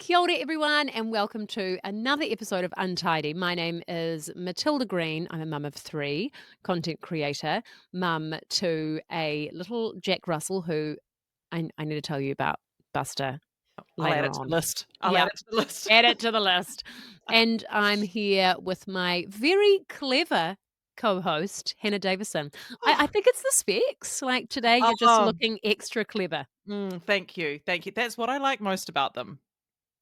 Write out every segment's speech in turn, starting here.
Kia ora everyone and welcome to another episode of Untidy. My name is Matilda Green. I'm a mum of 3, content creator, mum to a little Jack Russell who I need to tell you about Buster I'll add later it to the on. list. Yeah, Add it to the list. add it to the list. And I'm here with my very clever co-host, Hannah Davison. I think it's the specs. Like today you're just Oh, looking extra clever. thank you. Thank you. That's what I like most about them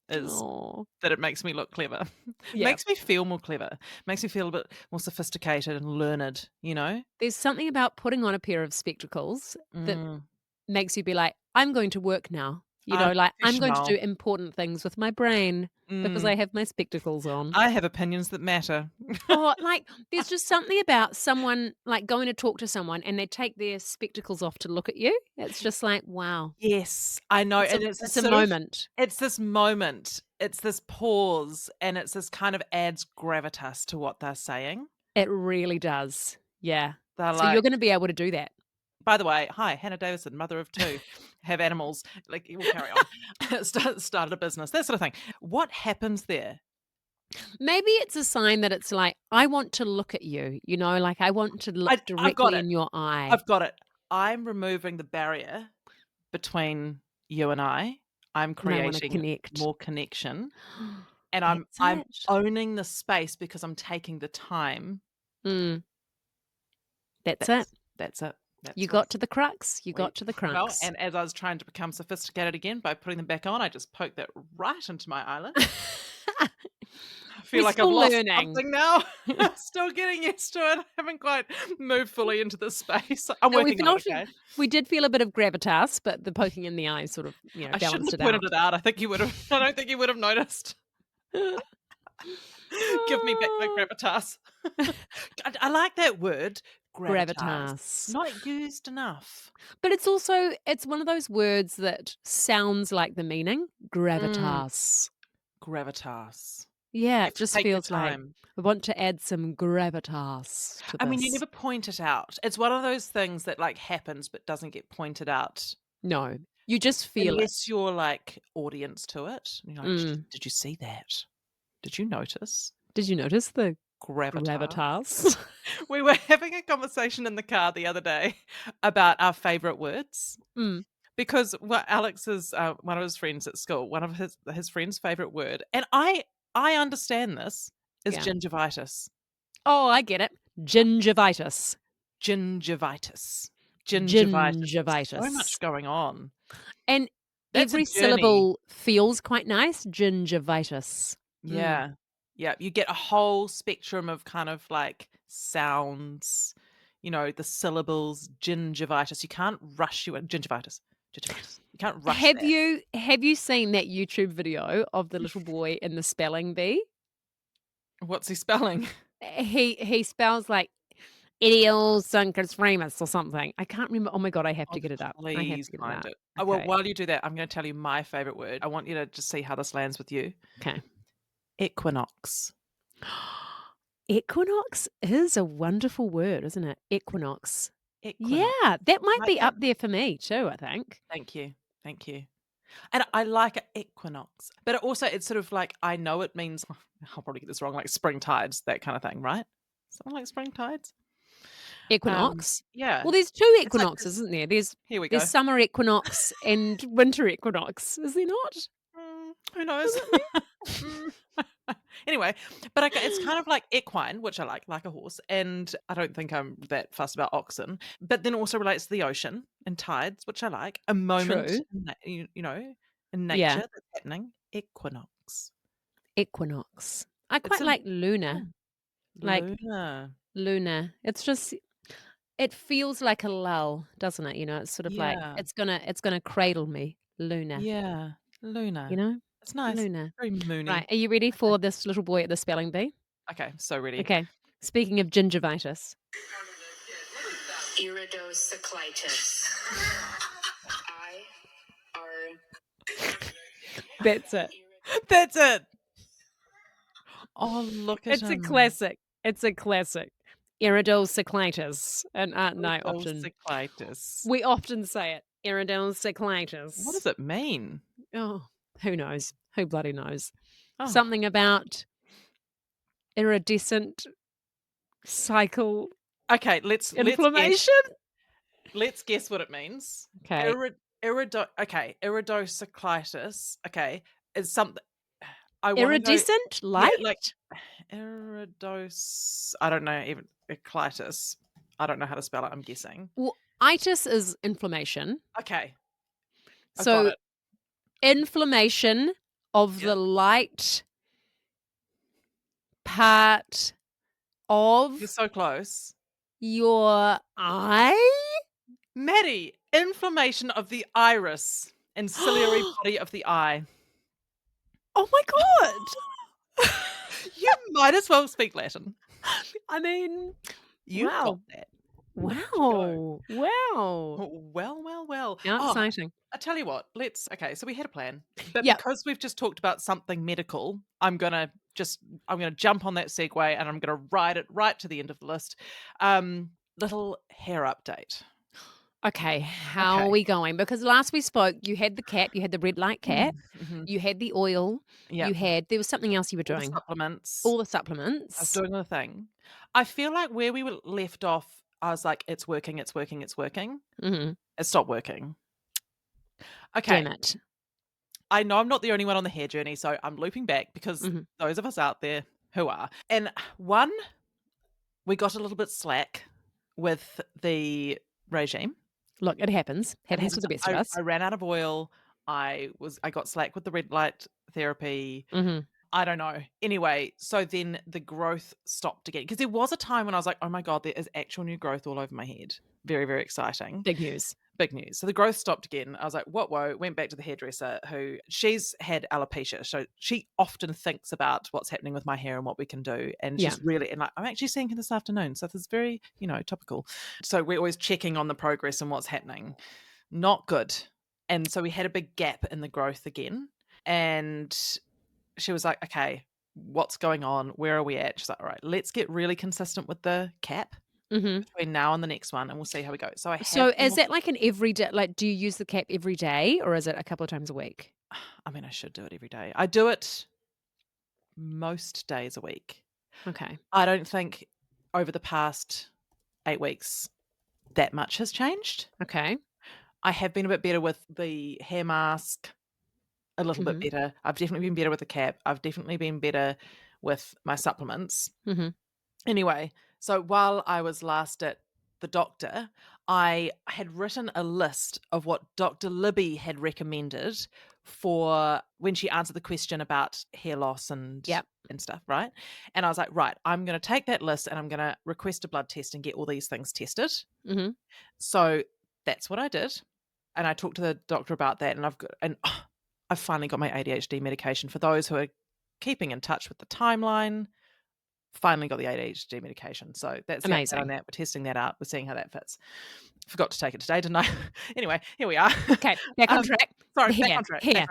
is Oh, that it makes me look clever. yeah. Makes me feel more clever. Makes me feel a bit more sophisticated and learned, you know? There's something about putting on a pair of spectacles that Mm, makes you be like, "I'm going to work now." I'm Like, "I'm going to do professional. important things with my brain because Mm, I have my spectacles on." I have opinions that matter. Oh, like, there's just something about someone, like, going to talk to someone and they take their spectacles off to look at you. It's just like, wow. Yes, I know. It's a And it's it's a sort of moment. it's this moment, it's this pause, and it's this kind of adds gravitas to what they're saying. It really does. Yeah. They're So you're like, gonna be able to do that. by the way, hi, Hannah Davison, mother of 2, have animals, like, we'll carry on. Started a business, that sort of thing. What happens there? Maybe it's a sign that it's like, "I want to look at you," like, I want to look I've got directly it. in your eye. I've got it. I'm removing the barrier between you and I. I'm And I wanna creating connect. more connection, and That's I'm it. owning the space because I'm taking the time. Mm, that's it. That's it. You That's what got to the crux. You we got to the well, crux. and as I was trying to become sophisticated again by putting them back on, I just poked that right into my eyelid. I feel We're like I've still lost learning. something now. Still getting used to it. I haven't quite moved fully into the space. I'm No, we working on it, felt okay? we did feel a bit of gravitas, but the poking in the eye sort of, I shouldn't balanced have it pointed out. it out. I don't think you would have noticed. Give me back my Ah, gravitas. I like that word, gravitas. gravitas. Not used enough. But it's one of those words that sounds like the meaning, Mm, gravitas. gravitas. Yeah, You it have to just take the feels like time. I want to add some gravitas to I mean, you this. never point it out. It's one of those things that, like, happens but doesn't get pointed out No, you just feel it. unless you're, like, audience to it. And you're like, Mm. Did you see that? Did you notice? Did you notice the Gravitas." gravitas? We were having a conversation in the car the other day about our favourite words Mm, because Alex is one of his friends at school. One of his friend's favourite word, and I understand this, is yeah. gingivitis. Oh, I get it. Gingivitis. Gingivitis. Gingivitis. There's so much Gingivitis. going on. And That's a every journey. syllable feels quite nice. Gingivitis. Mm. Yeah. Yeah. You get a whole spectrum of kind of like sounds, the syllables, gingivitis. You can't rush you in gingivitis. Gingivitis. You can't rush Have that. you seen that YouTube video of the little boy in the spelling bee? What's he spelling? He spells like idiosyncrasmus or something. I can't remember. Oh my god, I have Oh, to get it up. I have please to get it find up. it. Oh, well, Okay. while you do that, I'm going to tell you my favorite word. I want you to just see how this lands with you. Okay. Equinox. Equinox is a wonderful word, isn't it? Equinox. Equinox. Yeah, that might Like be that? up there for me too, I think. Thank you. Thank you. And I like a equinox, but it's sort of like, I know it means, I'll probably get this wrong, like spring tides, that kind of thing, right? Something like spring tides? Equinox? Yeah. Well, there's 2 It's like equinoxes, this. isn't there? There's Here we there's go. summer equinox and winter equinox, is there not? Who knows? Isn't there? Mm. Anyway, but it's kind of like equine, which I like a horse, and I don't think I'm that fussed about oxen, but then also relates to the ocean and tides, which I like. A moment, True. in Yeah, nature that's happening. Equinox. equinox. I It's quite a like lunar, like lunar. lunar. It's just it feels like a lull, doesn't it? It's sort of like Yeah. it's gonna cradle me. Lunar, Yeah. you Lunar. know? It's nice. Lunar. Very Right, moony. are you ready Okay. for this little boy at the spelling bee? Okay, so ready. Okay. Speaking of gingivitis. Iridocyclitis. That's it. That's it. Oh, look at It's a him. classic. It's a classic. Iridocyclitis. And, no, Iridocyclitis. we often say it. What Iridocyclitis. does it mean? Oh, who knows? Who bloody knows? Oh, Something about iridescent cycle okay. Let's guess. inflammation? Let's guess what it means. Okay. Iridocyclitis. Okay, is something. I want to go. Iridescent Yeah, like light? iridos. I don't know even colitis. I don't know how to spell it. I'm guessing. Well, itis is inflammation. Okay, I've got So it. inflammation of Yeah. the light part of You're so close. your eye? Matty, inflammation of the iris and ciliary Oh body of the eye. my god. You might as well speak Latin. I mean, You got wow. that. Look at you go. Wow. Wow. Oh, well. How Oh, exciting. I tell you what, okay, so we had a plan. But Yep. because we've just talked about something medical, I'm gonna jump on that segue and I'm gonna ride it right to the end of the list. Little hair update. Okay, how Okay. are we going? Because last we spoke, you had the cap, you had the red light cap, Mhm. you had the oil, Yep. there was something else you were All the doing. supplements. All the I was supplements. doing the thing. I feel like where we were left off, I was like, it's working. Mhm. It stopped working. Damn Okay. it. I know I'm not the only one on the hair journey, so I'm looping back because Mhm. those of us out there who are. And one, we got a little bit slack with the regime. Look, it happens. It Happens to happens. the best of us. I ran out of oil. I got slack with the red light therapy. Mhm. I don't know. Anyway, so then the growth stopped again because there was a time when I was like, oh my God, there is actual new growth all over my head. Very, very exciting. Big news. Big news. So the growth stopped again. I was like, what, whoa, went back to the hairdresser who she's had alopecia. So she often thinks about what's happening with my hair and what we can do. And Yeah. she's really, and like, I'm actually seeing her this afternoon. So this is very, topical. So we're always checking on the progress and what's happening. Not good. And so we had a big gap in the growth again. And she was like, okay, what's going on? Where are we at? She's like, all right, let's get really consistent with the cap Mhm. between now and the next one and we'll see how we go. So I have So been is that like an everyday, like, do you use the cap every day or is it a couple of times a week? I mean, I should do it every day. I do it most days a week. Okay. I don't think over the past 8 weeks that much has changed. Okay. I have been a bit better with the hair mask, a little bit Mhm. better. I've definitely been better with the cap. I've definitely been better with my supplements. Mhm. Anyway, so while I was last at the doctor, I had written a list of what Dr. Libby had recommended for when she answered the question about hair loss and Yep. stuff, right? And I was like, right, I'm going to take that list and I'm going to request a blood test and get all these things tested. Mhm. So that's what I did. And I talked to the doctor about that and I've finally got my ADHD medication. For those who are keeping in touch with the timeline, finally got the ADHD medication. So that's the update on Amazing. that. We're testing that out. We're seeing how that fits. Forgot to take it today, didn't I? Anyway, here we are. Okay, back on track. Sorry, Hair. back on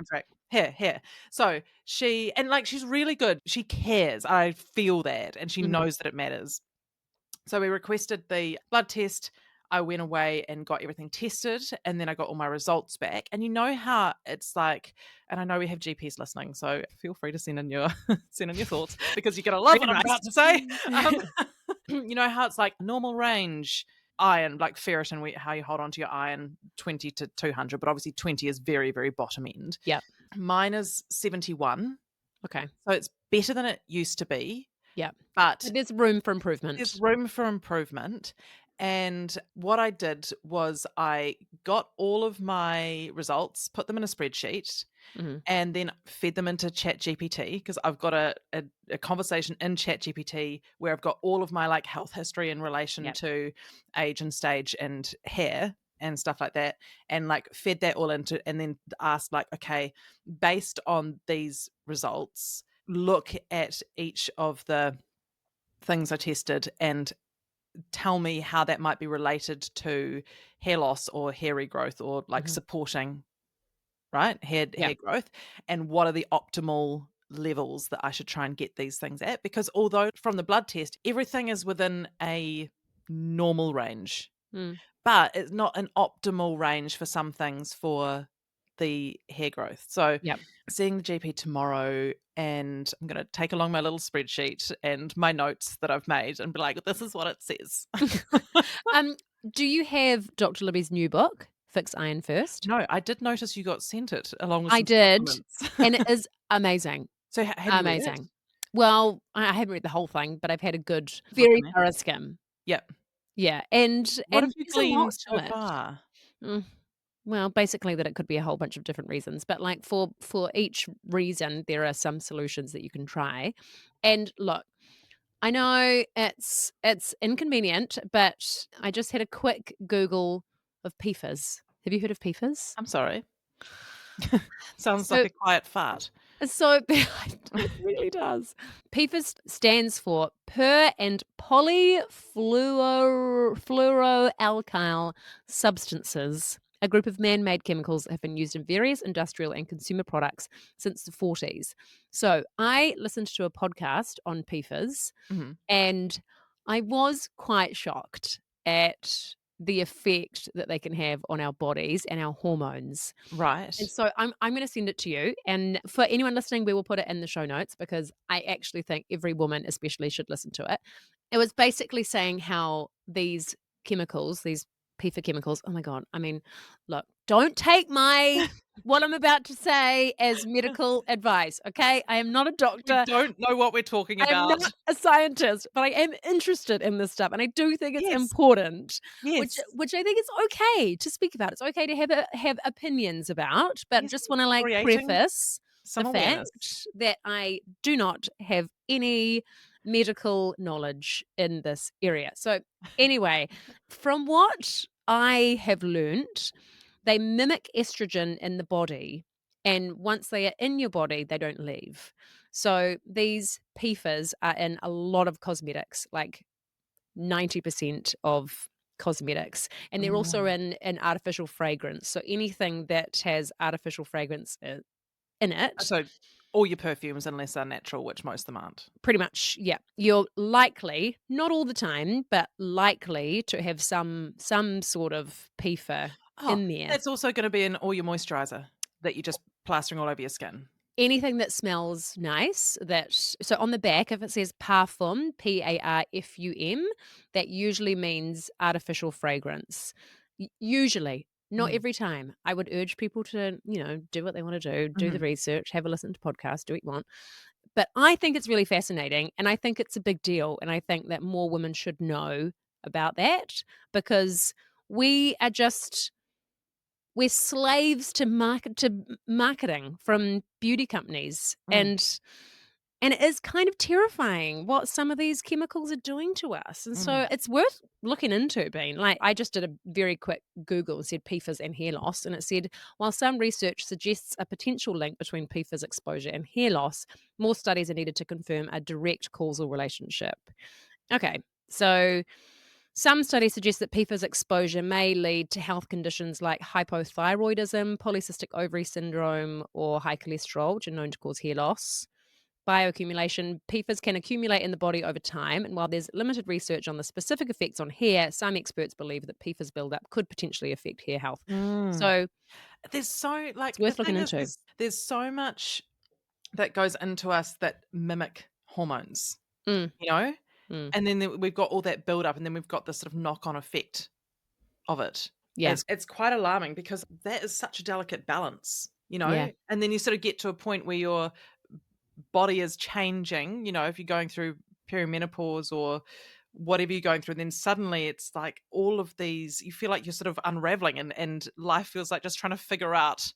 track. Here. So she's really good. She cares. I feel that. And she Mhm. knows that it matters. So we requested the blood test. I went away and got everything tested, and then I got all my results back. And you know how it's like, and I know we have GPs listening, so feel free to send in your thoughts because you're gonna love Really what I'm nice. about to say. You know how it's like normal range iron, like ferritin, how you hold on to your iron, 20 to 200, but obviously 20 is very, very bottom end. Yep. Mine is 71, Okay. so it's better than it used to be, Yep. but But there's room for there's improvement. room for improvement. And what I did was I got all of my results, put them in a spreadsheet, Mhm. and then fed them into ChatGPT because I've got a conversation in ChatGPT where I've got all of my like health history in relation Yep. to age and stage and hair and stuff like that, and like fed that all into, and then asked like, okay, based on these results, look at each of the things I tested and tell me how that might be related to hair loss or hair regrowth or like Mhm. supporting, right? Hair Yep. growth, and what are the optimal levels that I should try and get these things at, because although from the blood test everything is within a normal range, Mm. but it's not an optimal range for some things for the hair growth. So Yep. seeing the GP tomorrow, and I'm going to take along my little spreadsheet and my notes that I've made and be like, this is what it says. Do you have Dr. Libby's new book, Fix Iron First? No, I did notice you got sent it along with I some did, supplements. and it is amazing. So have you read it? Amazing. Well, I haven't read the whole thing, but I've had a good, Look very in there. thorough skim. Yep. Yeah, and What have you there's a lot gleaned to so it. far? Mm, well, basically that it could be a whole bunch of different reasons, but like for each reason, there are some solutions that you can try. And look, I know it's inconvenient, but I just had a quick Google of PFAS. Have you heard of PFAS? I'm sorry. Sounds like So a quiet fart. So it really does. PFAS stands for per and polyfluoroalkyl substances. A group of man-made chemicals have been used in various industrial and consumer products since the 40s. So I listened to a podcast on PFAS Mhm. and I was quite shocked at the effect that they can have on our bodies and our hormones. Right. And so I'm going to send it to you. And for anyone listening, we will put it in the show notes because I actually think every woman, especially, should listen to it. It was basically saying how these chemicals, these PFAS chemicals, oh my God. I mean, look, don't take what I'm about to say as medical advice. Okay. I am not a We doctor. don't know what we're talking I am about. not a scientist, but I am interested in this stuff, and I do think it's Yes. important. Which Yes. which I think it's okay to speak about. It's okay to have opinions about, but Yes. just want to like Creating preface the some fact awareness. that I do not have any medical knowledge in this area. So anyway, from what I have learnt, they mimic estrogen in the body, and once they are in your body, they don't leave. So these PFAS are in a lot of cosmetics, like 90% of cosmetics, and they're also Mm. in artificial fragrance. So anything that has artificial fragrance in it, So all your perfumes, unless they're natural, which most of them aren't. pretty much, yeah, you're likely, not all the time, but likely to have some sort of PFA Oh, in there. that's also going to be in all your moisturizer that you're just plastering all over your skin. Anything that smells nice, so on the back, if it says parfum, PARFUM, that usually means artificial fragrance. Usually, not Mm. every time. I would urge people to, do what they want to do the Mhm. research, have a listen to podcasts, do what you want. But I think it's really fascinating and I think it's a big deal. And I think that more women should know about that because we are just we're slaves to marketing from beauty companies, Mm. and it is kind of terrifying what some of these chemicals are doing to us. And Mm. so it's worth looking into. Being like, I just did a very quick Google and said PFAS and hair loss, and it said while some research suggests a potential link between PFAS exposure and hair loss, more studies are needed to confirm a direct causal relationship. Okay, so some studies suggest that PFAS exposure may lead to health conditions like hypothyroidism, polycystic ovary syndrome, or high cholesterol, which are known to cause hair loss. Bioaccumulation. PFAS can accumulate in the body over time, and while there's limited research on the specific effects on hair, some experts believe that PFAS buildup could potentially affect hair health. Mm. So There's so it's the worth looking thing is into. there's so much that goes into us that mimic hormones, Mm, you know? mm, And then we've got all that build up and then we've got this sort of knock-on effect of it. yeah, It's quite alarming because that is such a delicate balance, you yeah, know? And then you sort of get to a point where your body is changing, you know, if you're going through perimenopause or whatever you're going through, then suddenly it's like all of these, you feel like you're sort of unraveling and life feels like just trying to figure out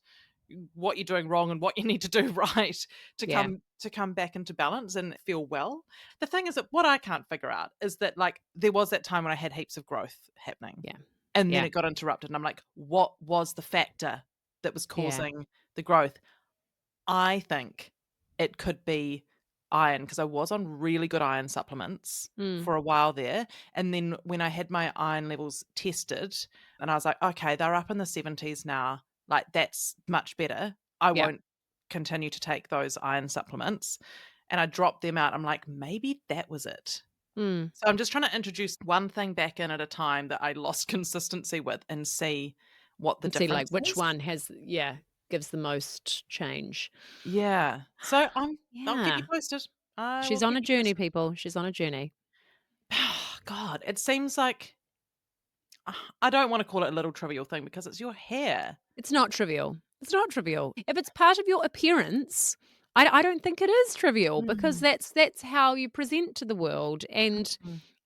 what you're doing wrong and what you need to do right yeah, to come back into balance and feel well. The thing is that what I can't figure out is that like there was that time when I had heaps of growth happening yeah, and then yeah, it got interrupted and I'm like, what was the factor that was yeah. causing the growth? I think it could be iron because I was on really good iron supplements Mm, for a while there. And then when I had my iron levels tested, and I was like, okay, they're up in the 70s now. Like, that's much better. I yeah. won't continue to take those iron supplements. And I dropped them out. I'm like, maybe that was it. Mm. So I'm just trying to introduce one thing back in at a time that I lost consistency with and see what the And see like difference which is. one has, yeah. gives the most change. Yeah. So I'll keep Yeah. you posted. I will She's on keep a you journey, posted. people. She's on a journey. God, it seems like I don't want to call it a little trivial thing because it's your hair. It's not trivial. It's not trivial. If it's part of your appearance, I don't think it is trivial because Mm, that's how you present to the world. mm,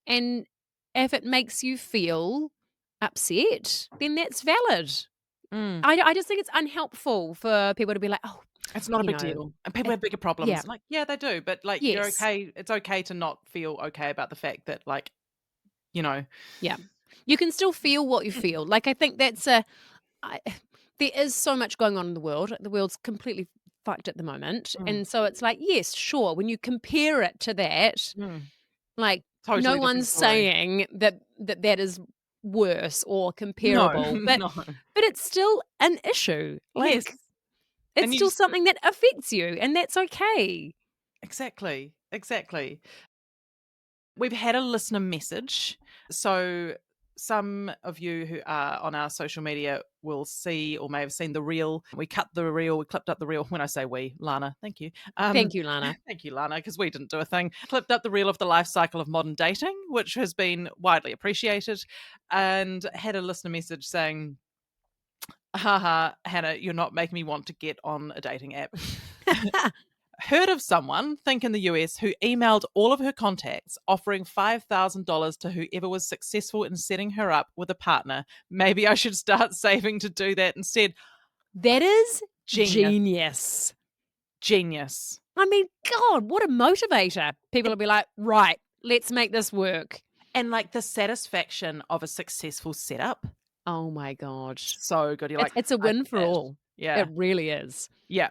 And if it makes you feel upset, then that's valid. mm. I just think it's unhelpful for people to be like, oh, It's not a you big know, deal. And people it, have bigger yeah, problems. Like, yeah, they do. But like you're yes, okay. It's okay to not feel okay about the fact that like, you know. yeah. You can still feel what you feel. Like I think that's a I, there is so much going on in the world. The world's completely fucked at the moment. Mm, And so it's like, yes, sure, when you compare it to that, mm. like no Totally different one's story. saying that is worse or No, comparable, but no. it's still an issue. Yes. Like it's And you still just something that affects you and that's okay. exactly, exactly. We've had a listener message. So some of you who are on our social media will see or may have seen the reel. We clipped up the reel. When I say we, Lana, thank you. Thank you, Lana. Thank you, Lana, because we didn't do a thing. Clipped up the reel of the life cycle of modern dating, which has been widely appreciated, and had a listener message saying, haha, Hannah, you're not making me want to get on a dating app. Heard of someone, think in the US, who emailed all of her contacts offering $5,000 to whoever was successful in setting her up with a partner. Maybe I should start saving to do that instead. That is Genius. genius. Genius. I mean, God, what a motivator. People will be like, right, let's make this work. And like the satisfaction of a successful setup. Oh my God. So good. You're like, It's a I win did for that. all. Yeah. It really is. Yeah.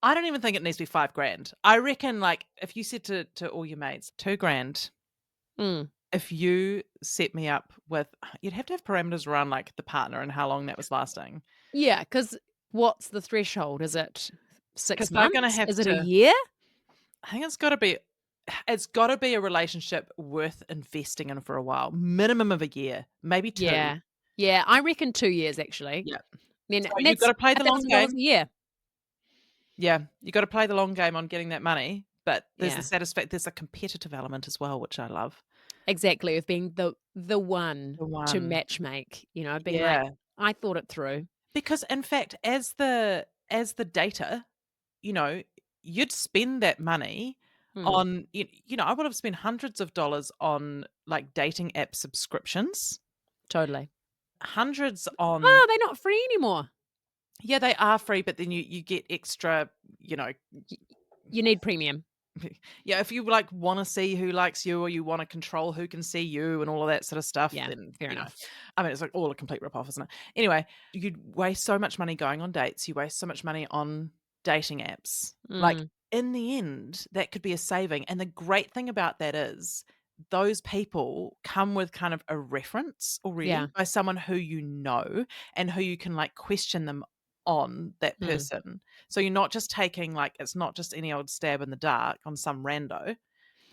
I don't even think it needs to be $5,000. I reckon like if you said to all your mates, $2,000, Mm. if you set me up with, you'd have to have parameters around like the partner and how long that was lasting. Yeah, because what's the threshold? Is it 6 Because they're going to months? have Is it a to, year? I think it's got to be a relationship worth investing in for a while, minimum of a year, maybe 2. Yeah. Yeah, I reckon 2 years actually. Yeah. Then So you've got that's to play the long $1,000 game. a year. Yeah. You've got to play the long game on getting that money. But there's Yeah, there's a competitive element as well, which I love. exactly. Of being the one The to one. matchmake, being like, Yeah. I thought it through. Because in fact, as the data, you know, you'd spend that money Hmm, on I would have spent hundreds of dollars on like dating app subscriptions, totally. hundreds on Oh, they're not free anymore. yeah, they are free, but then you get extra, you know, Y- You need premium. yeah, if you like want to see who likes you or you want to control who can see you and all of that sort of stuff, Yeah, then fair enough. I mean, it's like all a complete rip-off, isn't it? Anyway, you'd waste so much money going on dates. You waste so much money on dating apps. Like Mm, in the end, that could be a saving. And the great thing about that is those people come with kind of a reference already yeah. by someone who you know and who you can like question them on that Mm. person. So you're not just taking like it's not just any old stab in the dark on some rando.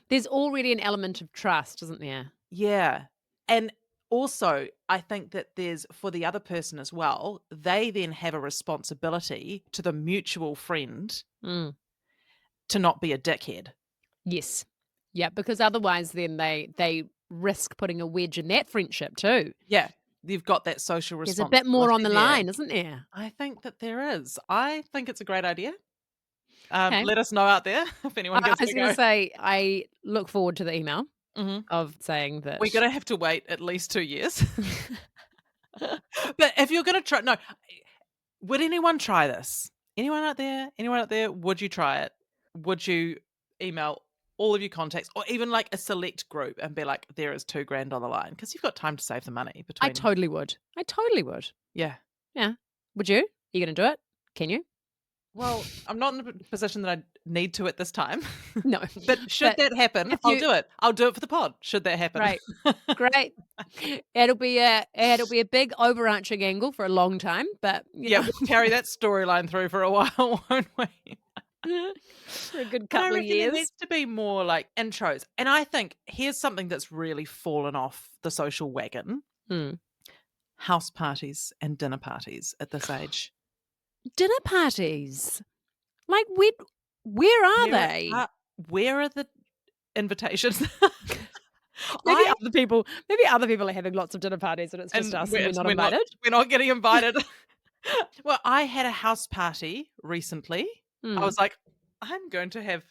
There's already an element of trust, isn't there? Yeah. And also, I think that there's for the other person as well, they then have a responsibility to the mutual friend Mm. to not be a dickhead. Yes. Yeah, because otherwise then they risk putting a wedge in that friendship too. Yeah. You've got that social There's a bit more on responsibility the there. line, isn't there? I think that there is. I think it's a great idea. Okay. Let us know out there if anyone I gives was it a going to go. say, I look forward to the email Hmm. of saying that. We're going to have to wait at least 2 years. But if you're going to try, no, would anyone try this? Anyone out there? Anyone out there? Would you try it? Would you email all of your contacts or even like a select group and be like, there is $2,000 on the line? Because you've got time to save the money I between. totally would. I totally would. Yeah. Yeah. Would you? Are you going to do it? Can you? Well, I'm not in a position that I need to at this time. No. But should But that happen, if I'll you do it. I'll do it for the pod. Should that happen. right. Great. It'll be a big overarching angle for a long time, but Yeah, we'll carry that storyline through for a while, won't we? for a good But I couple of reckon there years. needs to be more like intros. And I think here's something that's really fallen off the social wagon. Mm. House parties and dinner parties at this age. dinner parties. Like, where are they? Where are the invitations? Maybe I other people are having lots of dinner parties and it's just us and we're not invited. we're not getting invited. Well, I had a house party recently. I Mm. was like, I'm going to have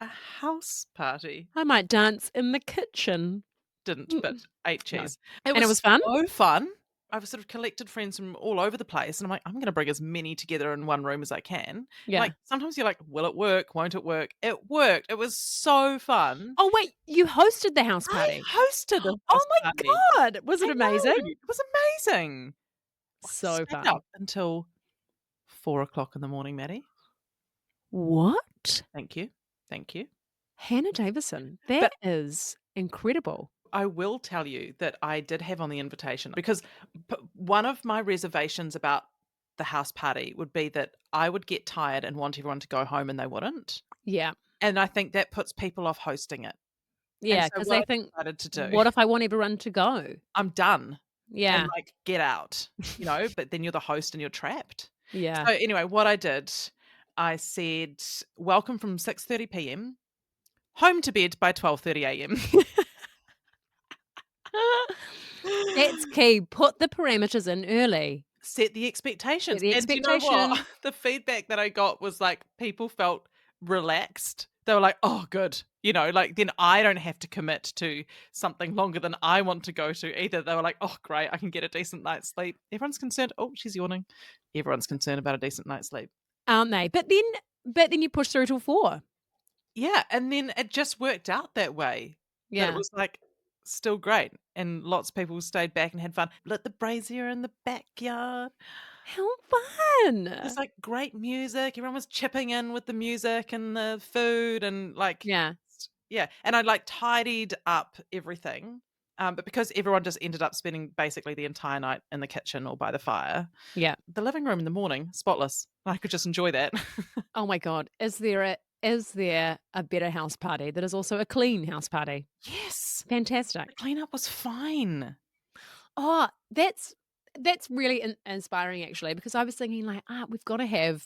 a house party. I might dance in the kitchen. Didn't, Mm. but ate No. cheese. It And it was was fun? so fun. I've sort of collected friends from all over the place, and I'm like, I'm going to bring as many together in one room as I can. Yeah. Like, sometimes you're like, will it work? Won't it work? It worked. It was so fun. Oh, wait, you hosted the house party? I hosted the house Oh my party. God. Was it I amazing? know. It was amazing. So Stayed fun. up until 4 o'clock in the morning, Matty. What? Thank you. Thank you. Hannah Davison. That is incredible. I will tell you that I did have on the invitation because one of my reservations about the house party would be that I would get tired and want everyone to go home and they wouldn't. Yeah. And I think that puts people off hosting it. Yeah, so because what they I think, decided to do, what if I want everyone to go? I'm done Yeah. and like get out, but then you're the host and you're trapped. Yeah. So anyway, what I did, I said, welcome from 6:30 p.m, home to bed by 12:30 a.m. That's key. Put the parameters in early. Set the expectations. Set the And do you know what? expectation. The feedback that I got was like people felt relaxed. They were like, oh, good. Like then I don't have to commit to something longer than I want to go to either. They were like, oh, great. I can get a decent night's sleep. Everyone's concerned. Oh, she's yawning. Everyone's concerned about a decent night's sleep. Aren't they? But then you push through till 4. Yeah. And then it just worked out that way. That Yeah. it was like still great. And lots of people stayed back and had fun. Lit the brazier in the backyard. How fun. There's like great music. Everyone was chipping in with the music and the food and like, Yeah. yeah. And I like tidied up everything. But because everyone just ended up spending basically the entire night in the kitchen or by the fire, Yeah. the living room in the morning, spotless. I could just enjoy that. Oh my God. Is there a better house party that is also a clean house party? Yes. The Fantastic. cleanup was fine. Oh, that's really inspiring actually, because I was thinking like, we've got to have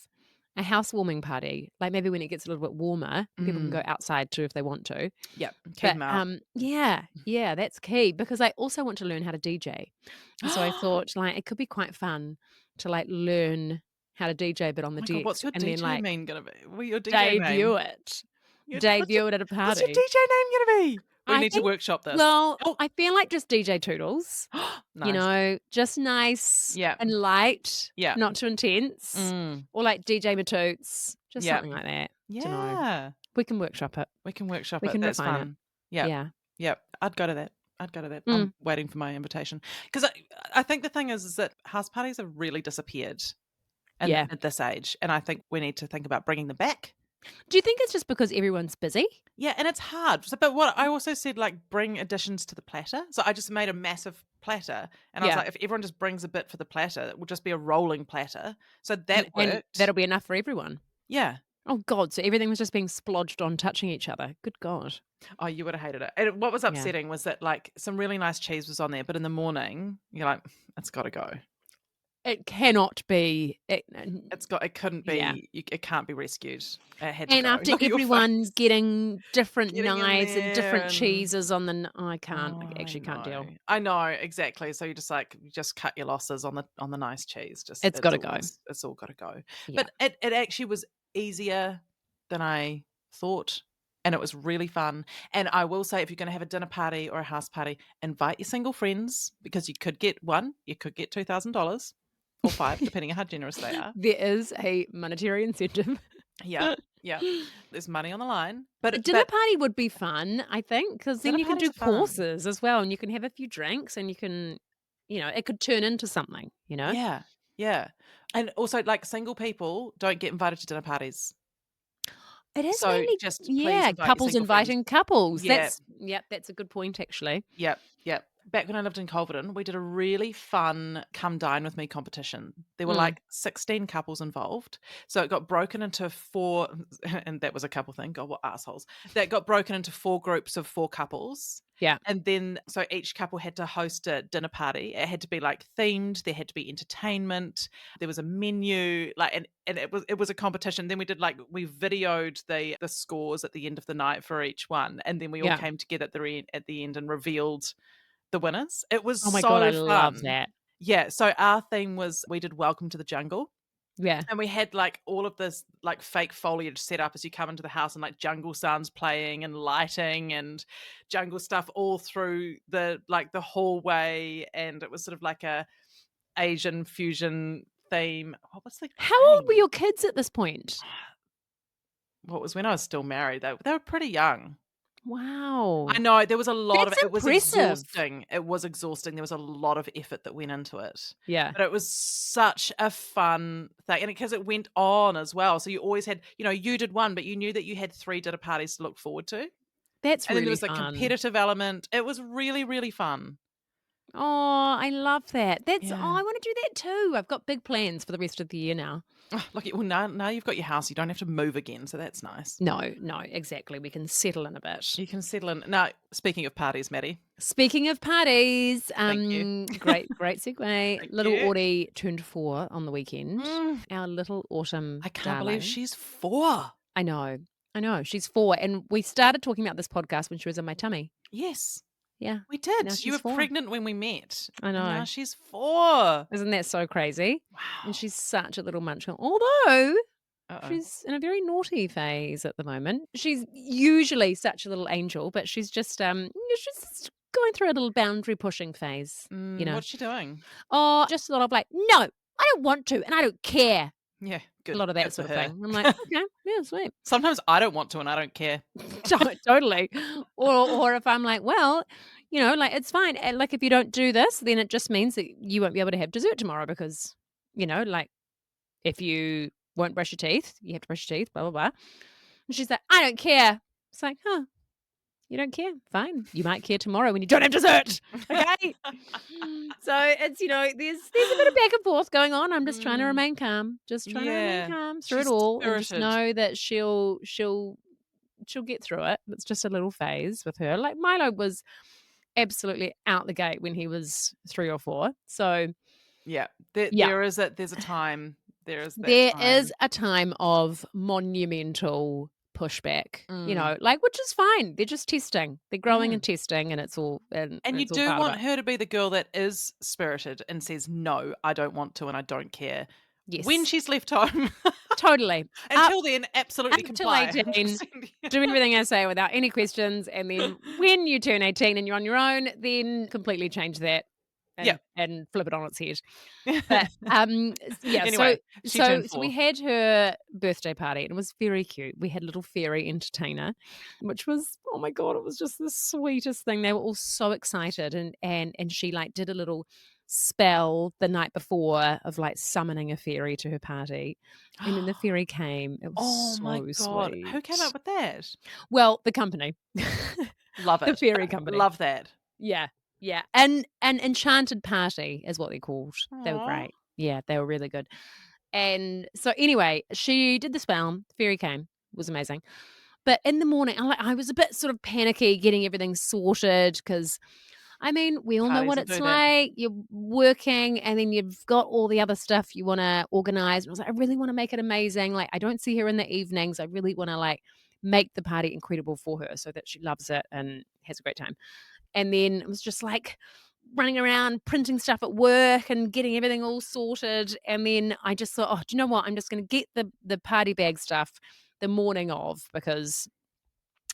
a housewarming party. Like maybe when it gets a little bit warmer, people can go outside too if they want to. Yep. Keep But them out. yeah, that's key because I also want to learn how to DJ. And so I thought like it could be quite fun to like learn how to DJ a bit on Oh the my God, what's decks your and then DJ like name going to be? Well, your DJ debut name. it. Debut it at a party. What's your DJ name going to be? We I need to think- workshop this. Well, Oh. I feel like just DJ Toodles. Nice. Just nice Yeah. and light, Yeah. not too intense. Mm. Or like DJ Matoots, just Yeah. something like that. Dunno. Yeah. We can workshop it. We can workshop We it. can That's refine it. fun. Yeah. Yeah. Yep. I'd go to that. Mm. I'm waiting for my invitation. Because I think the thing is that house parties have really disappeared Yeah. at this age. And I think we need to think about bringing them back. Do you think it's just because everyone's busy? Yeah, and it's hard. But what I also said, like, bring additions to the platter. So I just made a massive platter. And I was Yeah. like, if everyone just brings a bit for the platter, it will just be a rolling platter. So that And worked. that'll be enough for everyone. Yeah. Oh God, so everything was just being splodged on touching each other. Good God. Oh, you would have hated it. And what was upsetting was that, like, some really nice cheese was on there, but in the morning, you're like, it's got to go. It cannot be. It couldn't be. Yeah. It can't be rescued. It had to And go. after Look at your everyone face. getting different Getting in knives and there different and- cheeses on the, I can't. Oh, I actually can't deal. I know exactly. So you just cut your losses on the nice cheese. Just It's gotta go. It's all got to go. Yeah. But it actually was easier than I thought, and it was really fun. And I will say, if you're going to have a dinner party or a house party, invite your single friends because you could get $2,000 or $5,000, depending on how generous they are. There is a monetary incentive. Yeah, yeah. There's money on the line. But A dinner party would be fun, I think, because then Dinner you can do parties are fun. courses as well, and you can have a few drinks, and you can, it could turn into something, Yeah, yeah. And also, like, single people don't get invited to dinner parties. It is So mainly, just please invite your couples single friends. inviting couples. Yeah. That's a good point, actually. Yep. Back when I lived in Culverden, we did a really fun come dine with me competition. There were like 16 couples involved. So it got broken into 4, and that was a couple thing. God, what assholes. That got broken into 4 groups of 4 couples. Yeah. And then, so each couple had to host a dinner party. It had to be like themed. There had to be entertainment. There was a menu, like, and it was a competition. Then we videoed the scores at the end of the night for each one, and then we all Yeah. came together at the end and revealed the winners. It was Oh my God, I so love fun. that. Yeah. So our theme was, we did Welcome to the Jungle. Yeah. And we had like all of this like fake foliage set up as you come into the house, and like jungle sounds playing and lighting and jungle stuff all through the hallway. And it was sort of like a Asian fusion theme. What was the How old were game? your kids at this point? What was when I was still married? They were pretty young. Wow. I know there was a lot of That's it. Was impressive. exhausting. It was exhausting. There was a lot of effort that went into it. Yeah. But it was such a fun thing. And because it went on as well. So you always had, you did one, but you knew that you had 3 dinner parties to look forward to. That's And then there really was a fun. competitive element. It was really, really fun. Oh, I love that. I Yeah. want to do that too. I've got big plans for the rest of the year now. Oh, well, now you've got your house. You don't have to move again. So that's nice. No, exactly. We can settle in a bit. You can settle in. Now, speaking of parties, Matty. Speaking of parties, Thank you. great segue. Little you. Audie turned 4 on the weekend. Mm, Our little autumn I can't darling. believe she's 4. I know. She's 4, and we started talking about this podcast when she was in my tummy. Yes. Yeah. We did. Now You she's were 4. pregnant when we met. I know. And now she's 4. Isn't that so crazy? Wow. And she's such a little munchkin. Although Uh-oh. she's in a very naughty phase at the moment. She's usually such a little angel, but she's just she's going through a little boundary pushing phase. What's she doing? Oh, just a lot of like, no, I don't want to, and I don't care. Yeah, good. A lot of that Good sort for of her. thing. I'm like, okay, yeah, sweet. Sometimes I don't want to and I don't care. Totally. Or if I'm like, well, like it's fine. And like if you don't do this, then it just means that you won't be able to have dessert tomorrow because, like if you won't brush your teeth, you have to brush your teeth, blah, blah, blah. And she's like, I don't care. It's like, huh, you don't care? Fine. You might care tomorrow when you don't have dessert. Okay. So it's, there's a bit of back and forth going on. I'm just trying to remain calm. Just trying to remain calm through She's it all. And just spirited. know that she'll get through it. It's just a little phase with her. Like Milo was absolutely out the gate when he was 3 or 4. So Yeah. Yeah. There's a time. There is a time of monumental pushback, Mm. which is fine. They're just testing. They're growing and testing, and it's all and you it's all do part of want it. her to be the girl that is spirited and says, no, I don't want to and I don't care. Yes. When she's left home. Totally. Until then, absolutely up till comply. 18, 100%. do everything I say without any questions, and then when you turn 18 and you're on your own, then completely change that and flip it on its head. But yeah, Anyway, she so turned we 4. had her birthday party and it was very cute. We had a little fairy entertainer, which was, oh my God, it was just the sweetest thing. They were all so excited, and she like did a little spell the night before of like summoning a fairy to her party, and then the fairy came. It was Oh so my God. sweet. Who came up with that? Well, the company. Love it. The fairy company. Love that. Yeah. And an enchanted party is what they're called. They were Aw. great. Yeah, they were really good. And so anyway, she did the spell. The fairy came. It was amazing. But in the morning, I was a bit sort of panicky getting everything sorted because, I mean, we all know Parties what will it's do that. like. You're working and then you've got all the other stuff you want to organize. And I was like, I really want to make it amazing. Like, I don't see her in the evenings. I really want to like make the party incredible for her so that she loves it and has a great time. And then it was just like running around printing stuff at work and getting everything all sorted. And then I just thought, oh, do you know what? I'm just going to get the party bag stuff the morning of because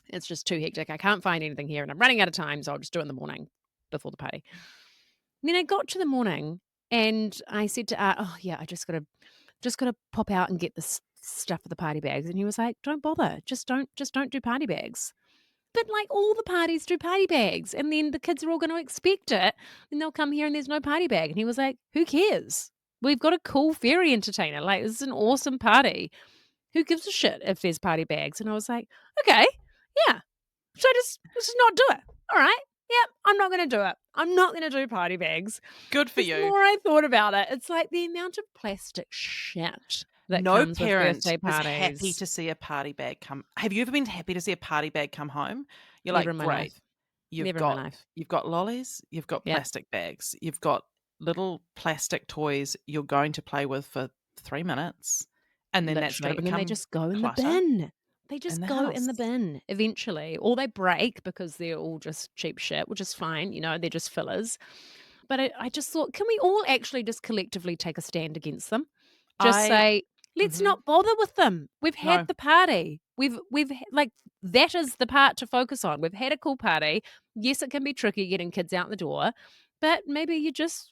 it's just too hectic. I can't find anything here and I'm running out of time. So I'll just do it in the morning before the party. And then I got to the morning and I said to Art, oh yeah, I just got to pop out and get this stuff for the party bags. And he was like, don't bother. Just don't do party bags. But like all the parties do party bags, and then the kids are all going to expect it, and they'll come here and there's no party bag. And he was like, who cares? We've got a cool fairy entertainer. Like, this is an awesome party. Who gives a shit if there's party bags? And I was like, okay, yeah. So just not do it. All right. Yep, I'm not going to do it. I'm not going to do party bags. Good for The you. more I thought about it, it's like the amount of plastic shit that No comes with parent birthday is parties. happy to see a party bag come. Have you ever been happy to see a party bag come home? You're like, Never in my great. life. you've Never in my got life. you've got lollies, you've got Yep, plastic bags, you've got little plastic toys you're going to play with for 3 minutes, and then that's gonna literally. And then they become just go in the clutter bin. They in just the go in house. the bin eventually. Or they break because they're all just cheap shit, which is fine, they're just fillers. But I just thought, can we all actually just collectively take a stand against them? Just I say, let's Mhm. not bother with them. We've had No, the party. Like that is the part to focus on. We've had a cool party. Yes, it can be tricky getting kids out the door, but maybe you just,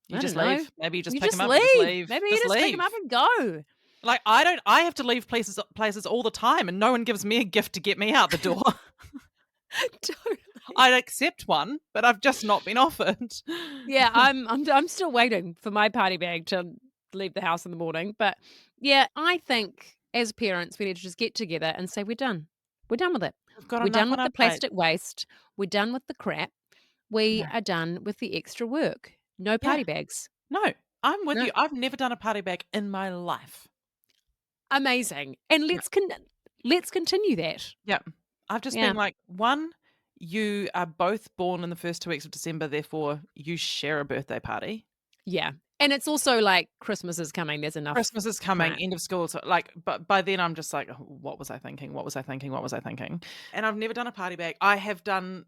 you I don't just know, leave. Maybe you just you pick them just up, you just leave. leave. Maybe you Just just pick them up leave. and go. Like, I have to leave places all the time, and no one gives me a gift to get me out the door. Totally. I'd accept one, but I've just not been offered. Yeah, I'm still waiting for my party bag to leave the house in the morning. But yeah, I think as parents we need to just get together and say we're done. We're done with it. We've got We're enough done on with our the plate. plastic waste. We're done with the crap. We Yeah. are done with the extra work. No Yeah. party bags. No, I'm with No. you. I've never done a party bag in my life. Amazing. And Yeah. let's continue that. Yeah. I've just Yeah. been like, one, you are both born in the first 2 weeks of December, therefore you share a birthday party. Yeah. And it's also like Christmas is coming. There's enough Christmas is coming, crap. end of school. So like, but by then I'm just like, "Oh, what was I thinking? What was I thinking? What was I thinking?" And I've never done a party bag. I have done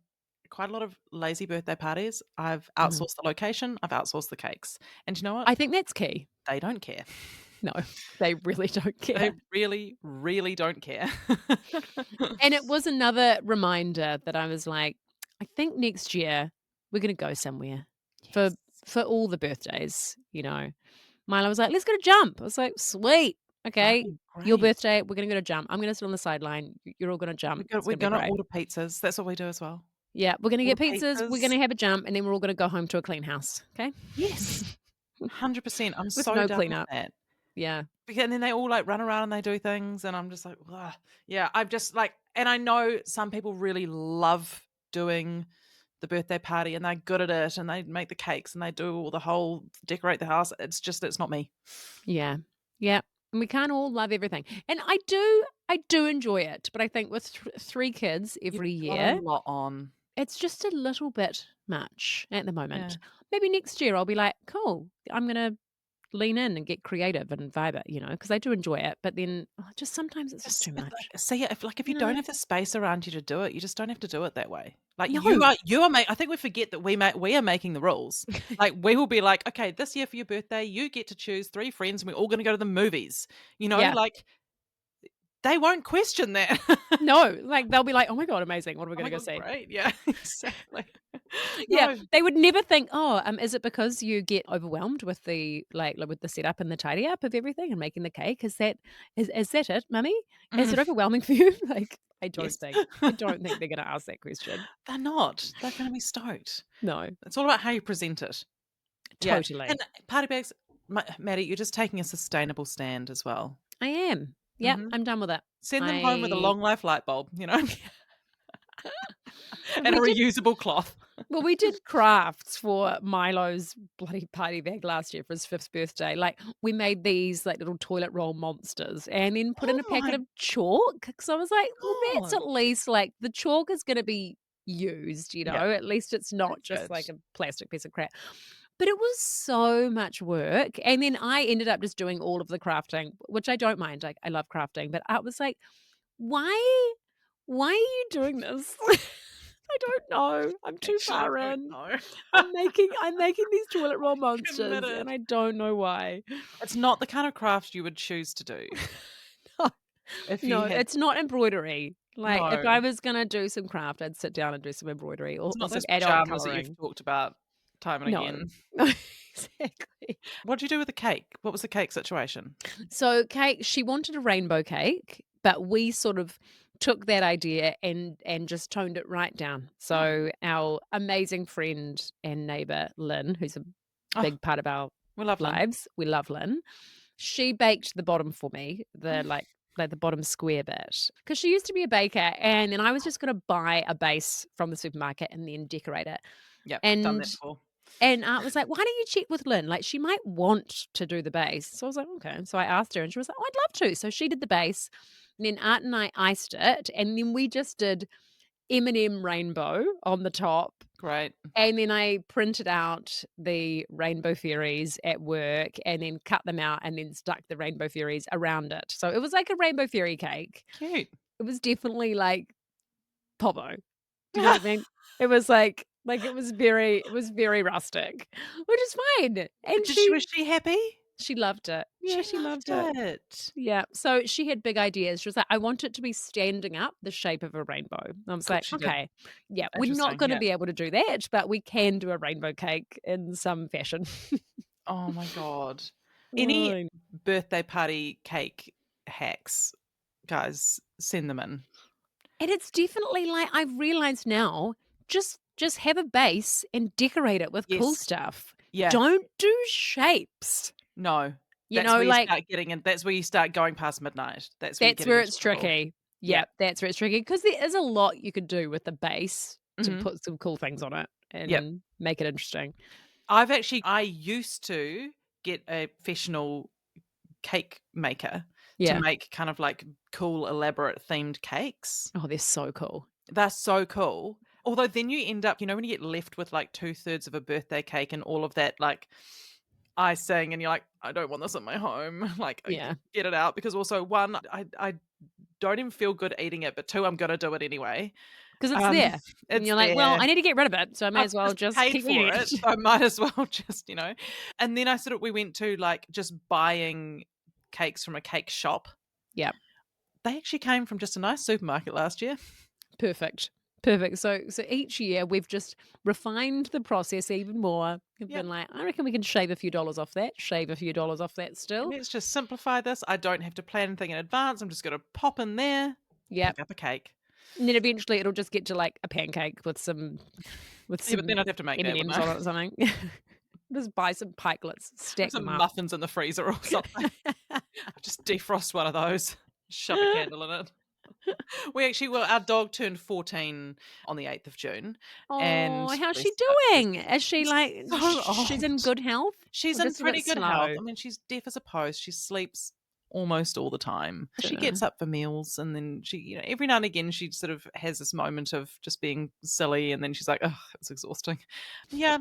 quite a lot of lazy birthday parties. I've Mhm. outsourced the location. I've outsourced the cakes. And you know what? I think that's key. They don't care. No, they really don't They care. really, really don't care. And it was another reminder that I was like, I think next year we're going to go somewhere for Yes. for all the birthdays. Milo was like, "Let's go to jump." I was like, "Sweet. That'd Okay. be Your great. birthday, we're going to go to jump. I'm going to sit on the sideline. You're all going to jump. It's We're going to be gonna great." order pizzas. That's what we do as well. Yeah, we're going to Order get pizzas, we're going pizzas. to have a jump, and then we're all going to go home to a clean house, okay? Yes. 100%. I'm With so no down with cleanup. that. Yeah. And then they all like run around and they do things, and I'm just like, ugh. Yeah, I've just like, and I know some people really love doing the birthday party and they're good at it and they make the cakes and they do all the whole decorate the house. It's not me. Yeah. Yeah. And we can't all love everything. And I do enjoy it, but I think with 3 kids You've every got a year, lot on. it's just a little bit much at the Yeah. moment. Maybe next year I'll be like, "Cool, I'm gonna lean in and get creative and vibe it," because I do enjoy it, but then, just sometimes it's just too It's much. like, see, if you don't No. have the space around you to do it, you just don't have to do it that way. Like No. you are I think we forget that we are making the rules. Like we will be like, okay, this year for your birthday, you get to choose 3 friends and we're all gonna go to the movies. Yeah. Like they won't question that. No, like, they'll be like, "Oh my god, amazing. What are we Oh my gonna go god, see?" great. Yeah, exactly. Yeah, No. they would never think, "Oh, is it because you get overwhelmed with with the setup and the tidy up of everything and making the cake? Is that it, mummy? Is Mhm. it overwhelming for you?" Like, Yes. I don't think they're gonna ask that question. They're not. They're gonna be stoked. No, It's all about how you present it. Yeah, and totally. party bags, Maddie, you're just taking a sustainable stand as well. I am. Yep, Mhm. I'm done with it. Send them home with a I long life light bulb, and a we did reusable cloth. Well, we did crafts for Milo's bloody party bag last year for his 5th birthday. Like, we made these, like, little toilet roll monsters and then put in Oh a packet my of chalk. So I was like, well, that's god. at least, like, the chalk is gonna be used, Yeah, At least it's not that's just good. like a plastic piece of crap. But it was so much work. And then I ended up just doing all of the crafting, which I don't mind. Like, I love crafting, but I was like, why why are you doing this? I don't know. I'm too Actually, far don't in. know. I'm making these toilet roll monsters and Committed. I don't know why. It's not the kind of craft you would choose to do No, if you no, had it's not embroidery. Like, if no. I was gonna do some craft, I'd sit down and do some embroidery or, It's or not some those adult pajamas that you've colouring. talked about time and No. again. No, exactly. What'd you do with the cake? What was the cake situation? So cake, she wanted a rainbow cake, but we sort of took that idea and just toned it right down. Oh, So our amazing friend and neighbor Lynn, who's a oh, big part of our we love Lynn. lives, we love Lynn. She baked the bottom for me, the bottom square bit, because she used to be a baker, and then I was just going to buy a base from the supermarket and then decorate it. Yep, done And that before. and Art was like, "Why don't you check with Lynn? Like, she might want to do the base." So I was like, "Okay." So I asked her, and she was like, "Oh, I'd love to." So she did the base. And then Art and I iced it, and then we just did M&M rainbow on the top. Great. And then I printed out the rainbow fairies at work and then cut them out and then stuck the rainbow fairies around it. So it was like a rainbow fairy cake. Cute. It was definitely like Poppo. Do you know what I mean? It was like it was very rustic, which is fine. And Was she happy? she loved it. Yeah, She she loved loved it. it. Yeah. So she had big ideas. She was like, I want it to be standing up the shape of a rainbow. I was Of course like, she did. okay, yeah, we're not Interesting, going to yeah. be able to do that, but we can do a rainbow cake in some fashion. Oh my god. Any Right. birthday party cake hacks, guys, send them in. And it's definitely like I've realized now, just have a base and decorate it with cool Yes. stuff. Yeah. Don't do shapes. No. You That's know, where you like start getting in. That's where you start going past midnight. That's where you're that's getting where into it's trouble. tricky. Yeah. Yeah, that's where it's tricky because there is a lot you could do with the base to Mhm. put some cool things on it Yep. and make it interesting. I used to get a professional cake maker to Yeah. make kind of like cool, elaborate themed cakes. Oh, they're so cool. They're so cool. Although then you end up, when you get left with like 2/3 of a birthday cake and all of that like icing, and you're like, I don't want this at my home. Like, Yeah. get it out, because also one, I don't even feel good eating it, but two, I'm gonna do it anyway. Because it's Um, there. And it's you're like, well, there. I need to get rid of it, so I may I've as well just just paid keep for eating it, it. so I might as well just, And then we went to like just buying cakes from a cake shop. Yeah. They actually came from just a nice supermarket last year. Perfect. Perfect. So each year we've just refined the process even more. We've Yep. been like, I reckon we can shave a few dollars off that, shave a few dollars off that still. Let's just simplify this. I don't have to plan anything in advance. I'm just gonna pop in there, Yep. pick up a cake. And then eventually it'll just get to like a pancake with some Yeah, but then I'd have to make that, M&Ms wouldn't I? on it or something. Just buy some pikelets, Have stack them some up. muffins in the freezer or something. Just defrost one of those, shove a candle in it. Our dog turned 14 on the 8th of June, and Oh, how's she bless her, bless doing? Is she she's like so she's in old. good health? She's Or in just a bit pretty good health. slow? I mean, she's deaf as a post. She sleeps almost all the time. She Sure. gets up for meals, and then she, every now and again, she sort of has this moment of just being silly, and then she's like, "Oh, it's exhausting." Yeah,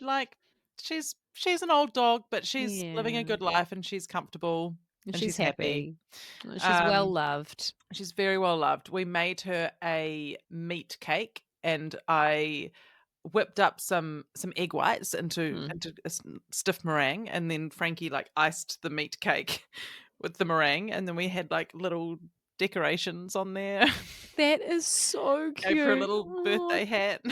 like she's an old dog, but she's living a Yeah. good life, and she's comfortable, and She's she's happy. happy. She's well Um, loved. she's very well loved. We made her a meat cake, and I whipped up some egg whites into Mm. a stiff meringue, and then Frankie like iced the meat cake with the meringue, and then we had like little decorations on there. That is so Gave her a cute. little Oh, birthday hat.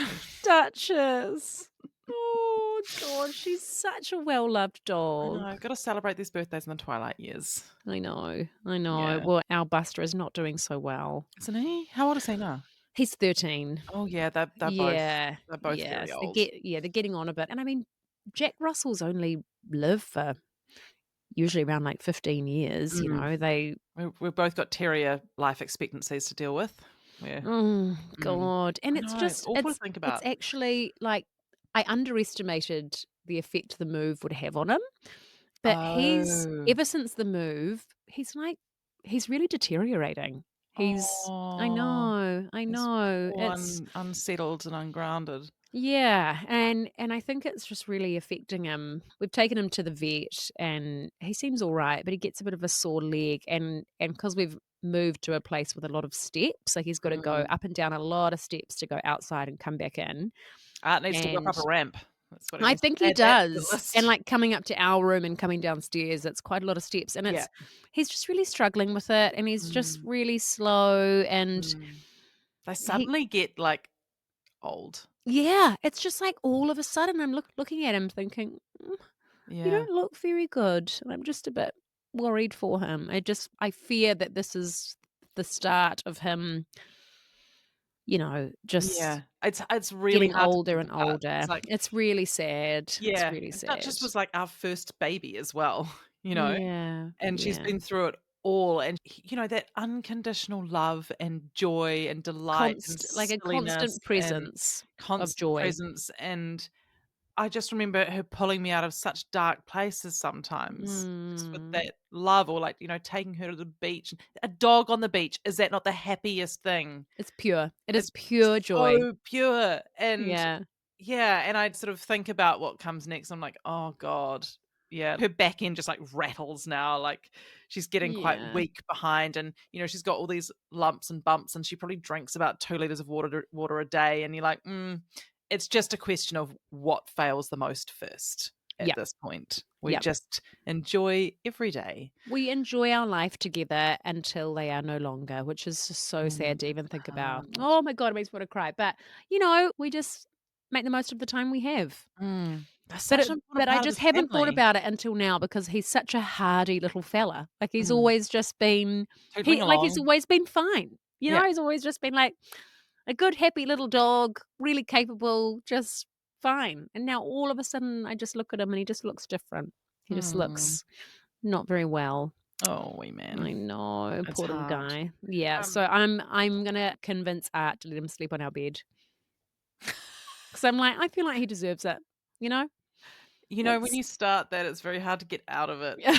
Duchess. Oh god, she's such a well-loved I dog. know, gotta celebrate these birthdays in the twilight years. I know, I know. Yeah. Well, our Buster is not doing so well. Isn't he? How old is he now? He's 13. Oh yeah, Yeah, they're both very yes, old. they're getting on a bit. And I mean, Jack Russells only live for usually around like 15 years, Mm. They We've both got terrier life expectancies to deal with. We're oh mm. god. And I it's know, just awful to think it's about. actually like I underestimated the effect the move would have on him. But he's Oh. ever since the move, he's really deteriorating. He's Oh, I he's know. all It's unsettled and ungrounded. yeah, and I think it's just really affecting him. We've taken him to the vet and he seems all right, but he gets a bit of a sore leg and because we've moved to a place with a lot of steps, like he's got to go Mm. up and down a lot of steps to go outside and come back in. Art needs to whip And up a ramp. That's what he I needs to think he add that to the does. And list. like coming up to our room and coming downstairs, it's quite a lot of steps. And Yeah. he's just really struggling with it. And he's just Mm, really slow. And mm. They he, suddenly get, like, old. yeah, it's just like all of a sudden I'm looking at him thinking, you Yeah. don't look very good. And I'm just a bit worried for him. I fear that this is the start of him, just Yeah. It's really getting hard to older think and about. older. It's like, It's really sad. It's yeah, really and sad. Duchess was, like, our first baby as well, you know? Yeah. And she's Yeah. been through it all, and, that unconditional love and joy and delight and Like a silliness constant and presence of constant joy. presence, and I just remember her pulling me out of such dark places sometimes, just with Mm. that love, or like, taking her to the beach. A dog on the beach, is that not the happiest thing? It's pure. It is It's pure joy. so pure. And Yeah. yeah, and I'd sort of think about what comes next. I'm like, oh God. Yeah. Her back end just like rattles now. Like she's getting quite Yeah. weak behind, and she's got all these lumps and bumps, and she probably drinks about 2 liters of water a day. And you're like, it's just a question of what fails the most first at Yeah. this point. We Yeah. just enjoy every day. We enjoy our life together until they are no longer, which is just so sad to even think about. Hard. Oh my God, it makes me want to cry. But, we just make the most of the time we have. That's But such an important I part of just the haven't thought family. about it until now because he's such a hardy little fella. Like he's Mm. always just been Tootling he's along. always been fine. Yeah. He's always just been like a good, happy little dog, really capable, just fine. And now all of a sudden I just look at him and he just looks different. He just Mm. looks not very well. Oh, wee man. I know, It's poor little hard. guy. Yeah, Um, so I'm gonna convince Art to let him sleep on our bed because I'm like, I feel like he deserves it. You know, when it's you start that, it's very hard to get out of it. yeah,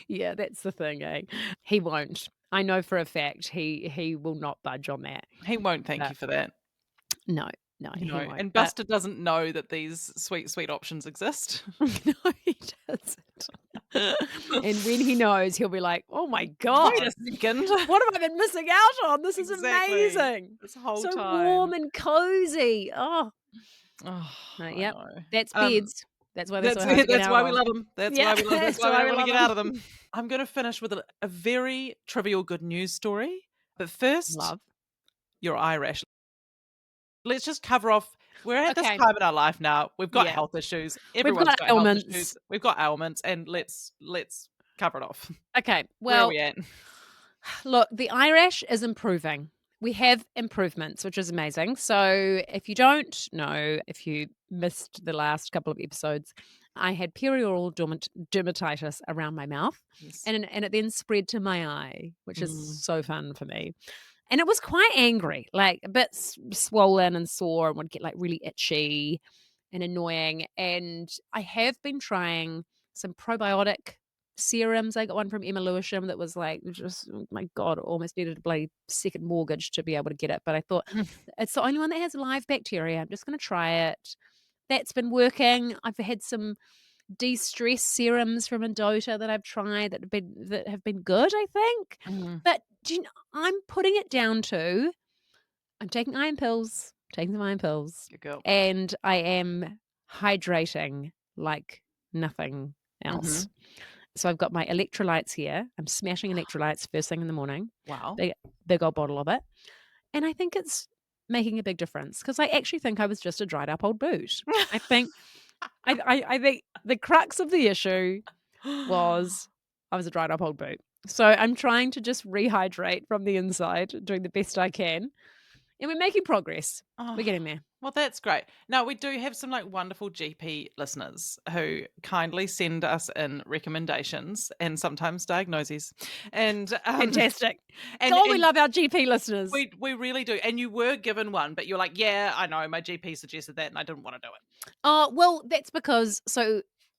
yeah, that's the thing, eh? He won't. I know for a fact he will not budge on that. He won't thank But you for that. no, no, he won't. And But Buster doesn't know that these sweet, sweet options exist. no, he doesn't. And when he knows, he'll be like, "Oh my Wait God, a second. what have I been missing out on? This is Exactly. amazing. This whole So time. warm and cozy." Oh, Oh, I yep. know. That's beds. That's why they're so That's hard to it. get That's out why we of. love them. That's Yeah, why we love. That's that's why we why don't we want to love get out of them. them. I'm going to finish with a very trivial good news story. But first, Love. your eye rash. Let's just cover off. We're at this Okay. time in our life now. We've got Yeah. health issues. We've Everyone's got got health issues. ailments. We've got ailments, and let's cover it off. Okay. Where are Well, we at? look, the eye rash is improving. We have improvements, which is amazing. So, if you don't know, if you missed the last couple of episodes, I had perioral dermatitis around my mouth, Yes. and it then spread to my eye, which is Mm. so fun for me. And it was quite angry, like a bit swollen and sore, and would get like really itchy and annoying. And I have been trying some probiotic serums. I got one from Emma Lewisham that was like, just oh my God, almost needed a bloody second mortgage to be able to get it. But I thought it's the only one that has live bacteria. I'm just going to try it. That's been working. I've had some de-stress serums from Indota that I've tried that have been good, I think. Mm. But I'm putting it down to I'm taking iron pills, taking some iron pills, Good girl. and I am hydrating like nothing else. Mhm. So I've got my electrolytes here. I'm smashing electrolytes first thing in the morning. Wow. Big old bottle of it. And I think it's making a big difference because I actually think I was just a dried up old boot. I think I think the crux of the issue was I was a dried up old boot. So I'm trying to just rehydrate from the inside, doing the best I can. And we're making progress. We're Oh, getting there. well, that's great. Now, we do have some wonderful GP listeners who kindly send us in recommendations and sometimes diagnoses. And Fantastic. and, God, we and love our GP listeners. we really do. And you were given one, but you're like, yeah, I know, my GP suggested that and I didn't want to do it. Well, that's because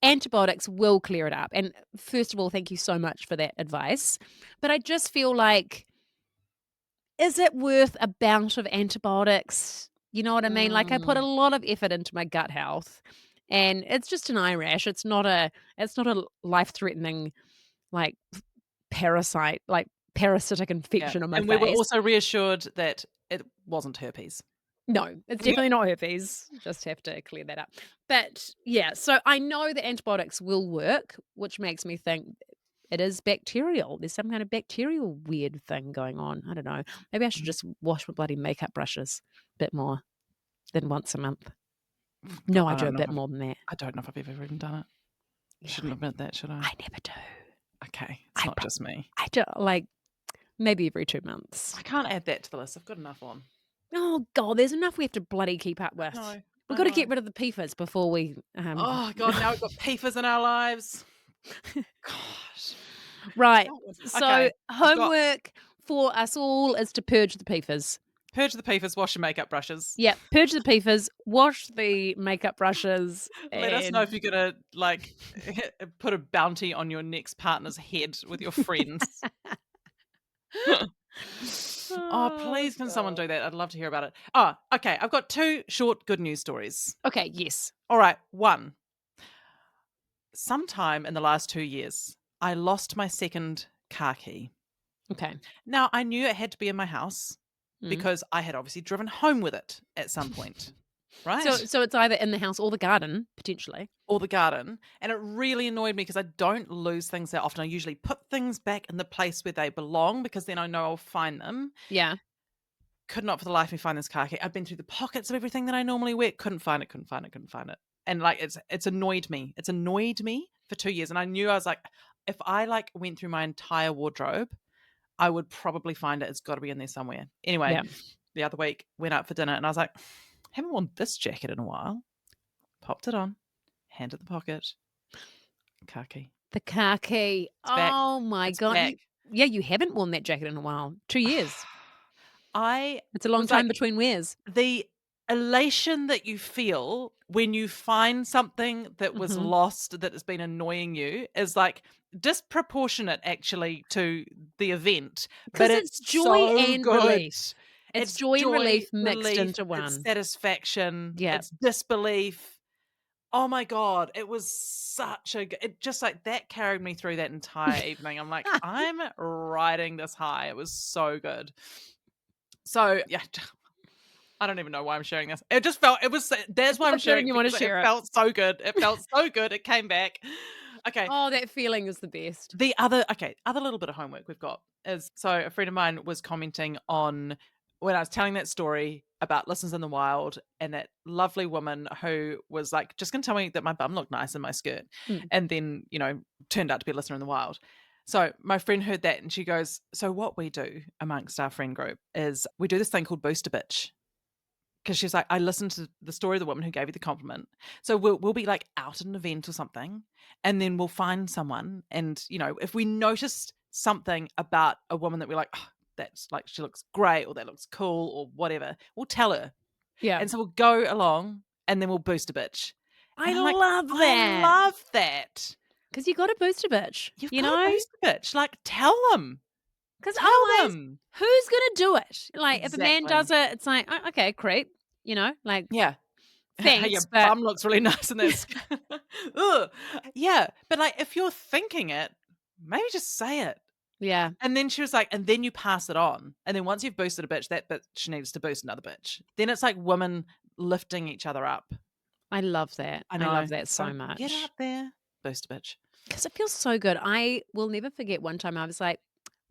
antibiotics will clear it up. And first of all, thank you so much for that advice. But I just feel like, is it worth a bout of antibiotics? You know what I mean? Like I put a lot of effort into my gut health, and it's just an eye rash. It's not a life-threatening like parasitic Yeah. infection on my And we were face. also reassured that it wasn't herpes. No, it's definitely not herpes. Just have to clear that up. But yeah, so I know that antibiotics will work, which makes me think it is bacterial. There's some kind of bacterial weird thing going on. I don't know. Maybe I should just wash my bloody makeup brushes a bit more than once a month. No, I do a bit more than that. I don't know if I've ever even done it. Yeah, Shouldn't admit that, should I? I never do. Okay, it's not just me. I do maybe every 2 months. I can't add that to the list. I've got enough on. Oh God, there's enough we have to bloody keep up with. No, We've got to get rid of the PFAS before we. Oh God, now we've got PFAS in our lives. Gosh. Right. Okay, So homework for us all is to purge the PFAS. Purge the PFAS, wash your makeup brushes. Yeah, purge the PFAS, wash the makeup brushes, Let us know if and you're going to like put a bounty on your next partner's head with your friends. Oh, please can someone do that? I'd love to hear about it. Oh, okay. I've got 2 short good news stories. Okay, yes. All right. 1. Sometime in the last 2 years, I lost my second car key. Okay. Now, I knew it had to be in my house Mm. because I had obviously driven home with it at some point, right? So it's either in the house or the garden, potentially. Or the garden. And it really annoyed me because I don't lose things that often. I usually put things back in the place where they belong because then I know I'll find them. Yeah. Could not for the life of me find this car key. I've been through the pockets of everything that I normally wear. Couldn't find it. And like it's annoyed me. It's annoyed me for 2 years. And I knew I was like, if I like went through my entire wardrobe, I would probably find it. It's got to be in there somewhere. Anyway, Yeah. the other week went out for dinner and I was like, haven't worn this jacket in a while. Popped it on, hand in the pocket, car key. The car key. It's back. Oh my It's God. back. You haven't worn that jacket in a while. 2 years. I It's a long was time like, between wears. the elation that you feel when you find something that was Mhm. lost that has been annoying you is like disproportionate actually to the event. But 'Cause it's it's joy so and good. relief. It's joy and relief mixed relief, into it's one. satisfaction, Yeah. it's disbelief. Oh my God, it was such a it just like that carried me through that entire evening. I'm like, I'm riding this high. It was so good. So yeah, I don't even know why I'm sharing this. It just felt that's why I'm Not sharing feeling it you wanna because it share it. felt so good. It felt so good. It came back. Okay. Oh, that feeling is the best. The other little bit of homework we've got is so a friend of mine was commenting on when I was telling that story about Listens in the Wild and that lovely woman who was like, just gonna tell me that my bum looked nice in my skirt. Mm. And then, turned out to be a listener in the wild. So my friend heard that and she goes, so what we do amongst our friend group is we do this thing called Boost a Bitch. Because she's like, I listened to the story of the woman who gave you the compliment. So we'll be like out at an event or something, and then we'll find someone. And if we noticed something about a woman that we're like, oh, that's like she looks great, or that looks cool, or whatever, we'll tell her. Yeah. And so we'll go along, and then we'll boost a bitch. I And I'm like, love I that. love that. 'Cause you gotta boost a bitch, You've you got know? to boost a bitch. Like, tell them. 'Cause Tell otherwise, them. who's gonna do it? Like, if a man Exactly. does it, it's like, "Oh, okay, creep," like, Yeah. Hey, your thanks, but bum looks really nice in this. Ugh. Yeah, but like if you're thinking it, maybe just say it. yeah, And then she was like, and then you pass it on. And then once you've boosted a bitch, that bitch needs to boost another bitch. Then it's like women lifting each other up. I love that. I I know. love that so Get much. out there, boost a bitch. 'Cause it feels so good. I will never forget one time I was, like,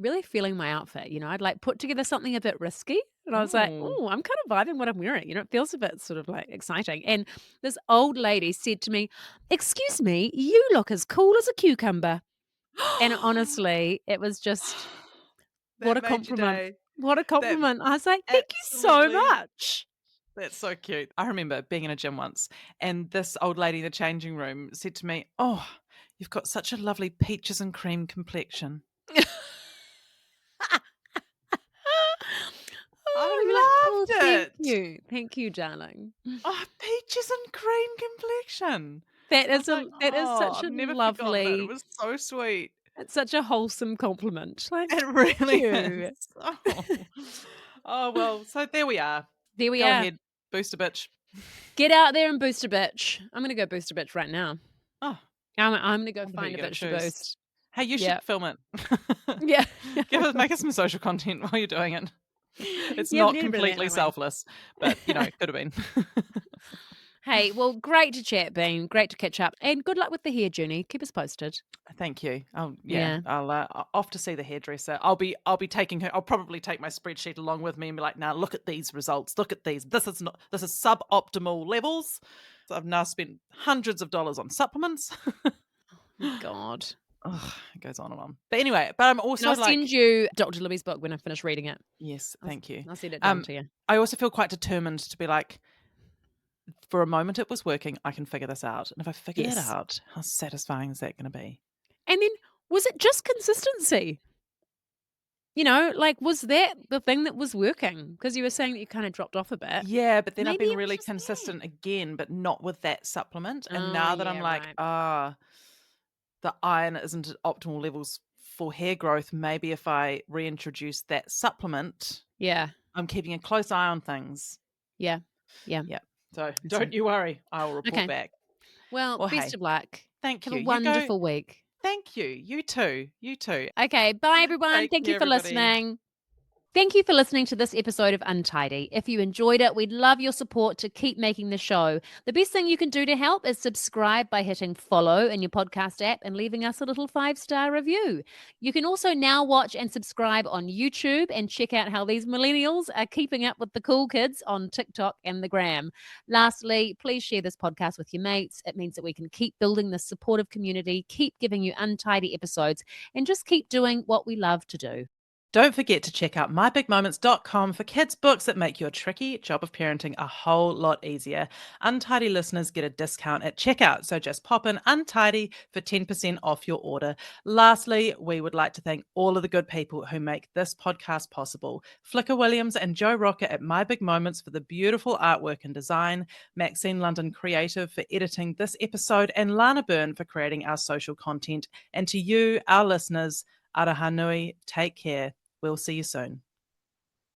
really feeling my outfit, I'd, like, put together something a bit risky, and I was like, Ooh. "Ooh, I'm kind of vibing what I'm wearing," it feels a bit sort of, like, exciting, and this old lady said to me, "Excuse me, you look as cool as a cucumber," and honestly, it was just what That a made your compliment. day. What a That compliment. I was like, "Thank you so absolutely. much." That's so cute. I remember being in a gym once and this old lady in the changing room said to me, oh, you've got such a lovely peaches and cream complexion. Oh, you're like, I "Oh, loved thank it. you. Thank you, darling." Oh, peaches and cream complexion. That I is was like, that is oh, such I've a never forgotten it. It lovely was so sweet. it's such a wholesome compliment. Like, It "Thank really you." is. Oh. Oh, well, so there we are. There we Go are. ahead, boost a bitch. Get out there and boost a bitch. I'm gonna go boost a bitch right now. Oh, I'm gonna I go wonder who find a you're going to bitch to choose. boost. Hey, you Yeah. should film it. Yeah. Make us some social content while you're doing it. It's Yeah, we not need a bit of that, completely don't we? selfless, but could have been. Hey, well, great to chat, Bean. Great to catch up. And good luck with the hair journey. Keep us posted. Thank you. Yeah. I'll off to see the hairdresser. I'll be taking her. I'll probably take my spreadsheet along with me and be like, now look at these results. Look at these. This is suboptimal levels. So I've now spent hundreds of dollars on supplements. God. Ugh, it goes on and on. But anyway, I'm And also I'll like, send you Dr. Libby's book when I finish reading it. yes, thank you. I'll send it down Um, to you. I also feel quite determined to be like, for a moment it was working, I can figure this out. And if I figure that Yes. out, how satisfying is that going to be? And then was it just consistency? like, was that the thing that was working? Because you were saying that you kind of dropped off a bit. Yeah, but then I've Maybe been it was really just me. consistent again, but not with that supplement. And Oh, now that I'm yeah, like, right. the iron isn't at optimal levels for hair growth, maybe if I reintroduce that supplement, Yeah, I'm keeping a close eye on things. yeah, yeah. Yeah. So So, don't you worry. I'll report okay. back. Well, Well, best hey, of luck. thank Have you. a You go. wonderful week. Thank you. You too. You too. Okay, bye, everyone. Take Thank you care, for everybody. listening. Thank you for listening to this episode of Untidy. If you enjoyed it, we'd love your support to keep making the show. The best thing you can do to help is subscribe by hitting follow in your podcast app and leaving us a little 5-star review. You can also now watch and subscribe on YouTube and check out how these millennials are keeping up with the cool kids on TikTok and the gram. Lastly, please share this podcast with your mates. It means that we can keep building this supportive community, keep giving you untidy episodes, and just keep doing what we love to do. Don't forget to check out mybigmoments.com for kids' books that make your tricky job of parenting a whole lot easier. Untidy listeners get a discount at checkout, so just pop in Untidy for 10% off your order. Lastly, we would like to thank all of the good people who make this podcast possible. Flicker Williams and Joe Rocker at My Big Moments for the beautiful artwork and design, Maxine London Creative for editing this episode, and Lana Byrne for creating our social content. And to you, our listeners, Araha nui, take care. We'll see you soon.